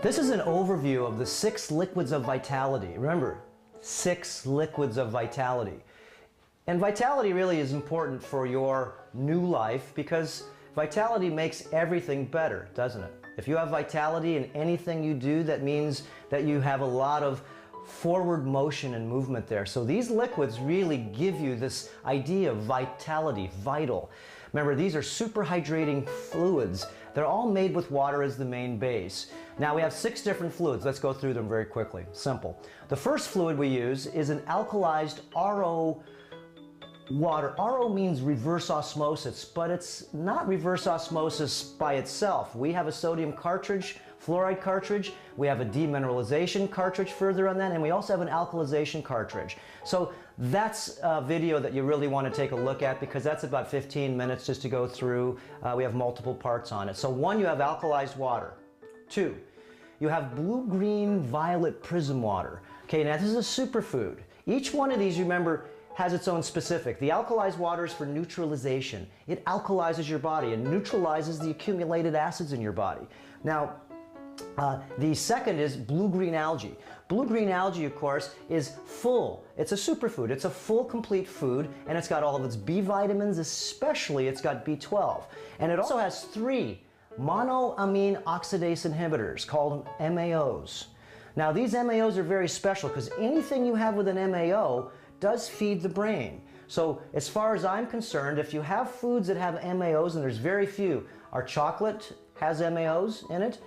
This is an overview of the 6 liquids of vitality. Remember, 6 liquids of vitality. And vitality really is important for your new life because vitality makes everything better, doesn't it? If you have vitality in anything you do, that means that you have a lot of forward motion and movement there. So these liquids really give you this idea of vitality, vital. Remember, these are super hydrating fluids. They're all made with water as the main base. Now we have 6 different fluids. Let's go through them very quickly. Simple. The first fluid we use is an alkalized RO water. RO means reverse osmosis, but it's not reverse osmosis by itself. We have a sodium cartridge, fluoride cartridge, we have a demineralization cartridge further on that, and we also have an alkalization cartridge. So that's a video that you really want to take a look at because that's about 15 minutes just to go through. We have multiple parts on it. So 1, you have alkalized water. 2, you have blue-green violet prism water. Okay, now this is a superfood. Each one of these, remember, has its own specific. The alkalized water is for neutralization. It alkalizes your body and neutralizes the accumulated acids in your body. Now, the second is blue-green algae. Blue-green algae, of course, is full. It's a superfood. It's a full, complete food, and it's got all of its B vitamins, especially it's got B12. And it also has 3 monoamine oxidase inhibitors called MAOs. Now, these MAOs are very special because anything you have with an MAO does feed the brain. So as far as I'm concerned, if you have foods that have MAOs, and there's very few, our chocolate has MAOs in it,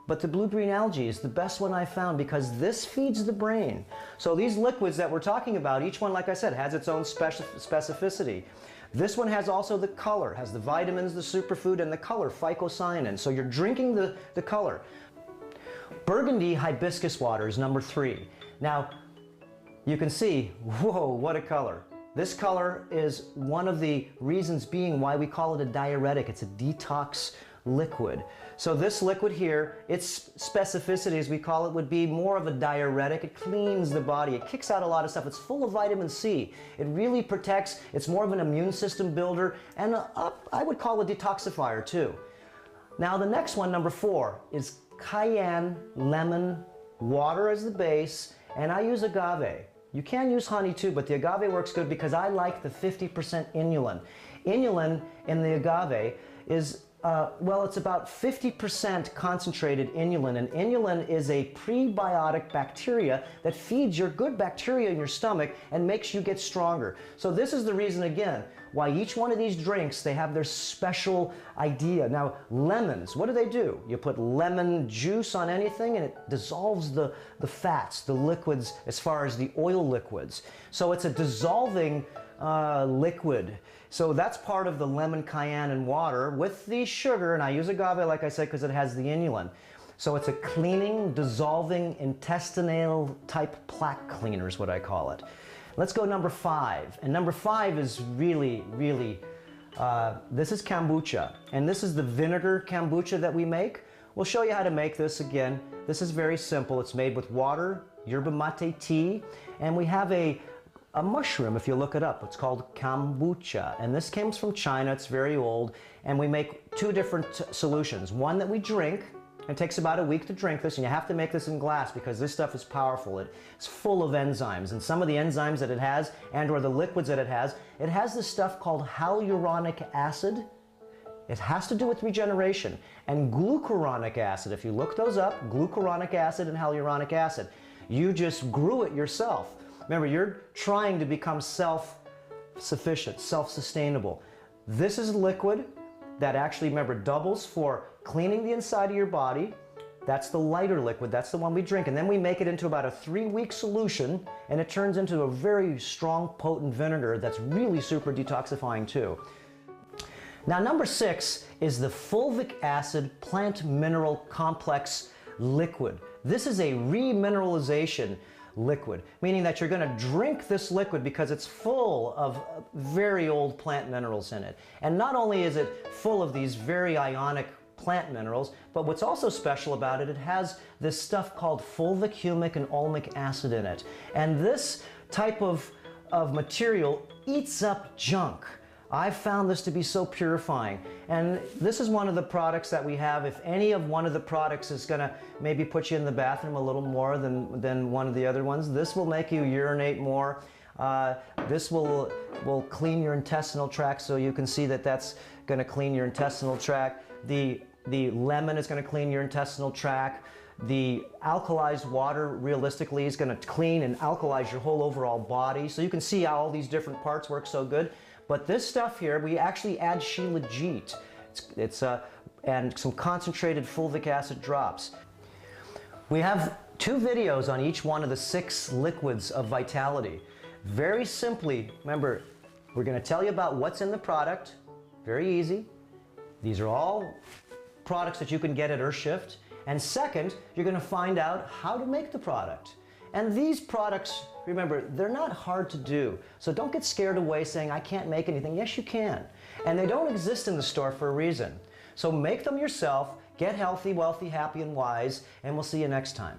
but the blue-green algae is the best one I've found because this feeds the brain. So these liquids that we're talking about, each one, like I said, has its own specificity. This one has also the color, has the vitamins, the superfood, and the color, phycocyanin. So you're drinking the color. Burgundy hibiscus water is number 3. Now, you can see, whoa, what a color. This color is one of the reasons being why we call it a diuretic. It's a detox liquid. So this liquid here, its specificity, as we call it, would be more of a diuretic. It cleans the body. It kicks out a lot of stuff. It's full of vitamin C. It really protects. It's more of an immune system builder, and I would call it a detoxifier too. Now the next one, number 4, is cayenne lemon water as the base, and I use agave. You can use honey too, but the agave works good because I like the 50% inulin. Inulin in the agave is, well, it's about 50% concentrated inulin, and inulin is a prebiotic bacteria that feeds your good bacteria in your stomach and makes you get stronger. So this is the reason, again, why each one of these drinks, they have their special idea. Now, lemons, what do? You put lemon juice on anything and it dissolves the fats, the liquids, as far as the oil liquids. So it's a dissolving liquid. So that's part of the lemon, cayenne, and water with the sugar, and I use agave, like I said, because it has the inulin. So it's a cleaning, dissolving, intestinal type plaque cleaner is what I call it. Let's go number 5. And number 5 is really, this is kombucha. And this is the vinegar kombucha that we make. We'll show you how to make this again. This is very simple. It's made with water, yerba mate tea, and we have a mushroom, if you look it up. It's called kombucha, and this comes from China. It's very old, and we make 2 different solutions. One that we drink. It takes about a week to drink this, and you have to make this in glass because this stuff is powerful. It's full of enzymes, and some of the enzymes that it has, and or the liquids that it has this stuff called hyaluronic acid. It has to do with regeneration. And glucuronic acid, if you look those up, glucuronic acid and hyaluronic acid, you just grew it yourself. Remember, you're trying to become self-sufficient, self-sustainable. This is liquid that actually, remember, doubles for cleaning the inside of your body. That's the lighter liquid. That's the one we drink. And then we make it into about a 3-week solution, and it turns into a very strong, potent vinegar that's really super detoxifying too. Now, number 6 is the fulvic acid plant mineral complex liquid. This is a remineralization liquid, meaning that you're going to drink this liquid because it's full of very old plant minerals in it. And not only is it full of these very ionic plant minerals, but what's also special about it, it has this stuff called fulvic, humic, and ulmic acid in it. And this type of material eats up junk. I've found this to be so purifying. And this is one of the products that we have. If any of one of the products is going to maybe put you in the bathroom a little more than one of the other ones, this will make you urinate more. This will clean your intestinal tract, so you can see that that's going to clean your intestinal tract. The lemon is going to clean your intestinal tract. The alkalized water realistically is going to clean and alkalize your whole overall body. So you can see how all these different parts work so good. But this stuff here, we actually add shilajit. And some concentrated fulvic acid drops. We have 2 videos on each one of the 6 liquids of vitality. Very simply, remember, we're going to tell you about what's in the product. Very easy. These are all products that you can get at Earthshift. And second, you're going to find out how to make the product. And these products, remember, they're not hard to do. So don't get scared away saying, I can't make anything. Yes, you can. And they don't exist in the store for a reason. So make them yourself, get healthy, wealthy, happy, and wise, and we'll see you next time.